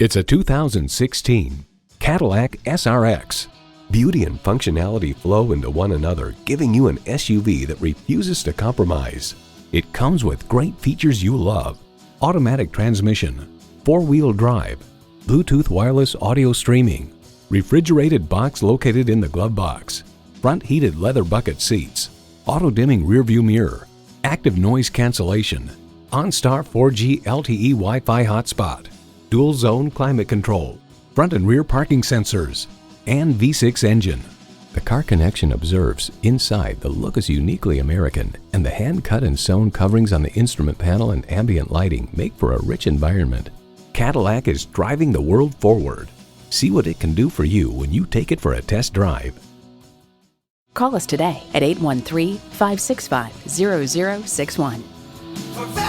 It's a 2016 Cadillac SRX. Beauty and functionality flow into one another, giving you an SUV that refuses to compromise. It comes with great features you love: automatic transmission, four-wheel drive, Bluetooth wireless audio streaming, refrigerated box located in the glove box, front heated leather bucket seats, auto-dimming rearview mirror, active noise cancellation, OnStar 4G LTE Wi-Fi hotspot, dual zone climate control, front and rear parking sensors, and V6 engine. The Car Connection observes, inside, the look is uniquely American, and the hand-cut and sewn coverings on the instrument panel and ambient lighting make for a rich environment. Cadillac is driving the world forward. See what it can do for you when you take it for a test drive. Call us today at 813-565-0061.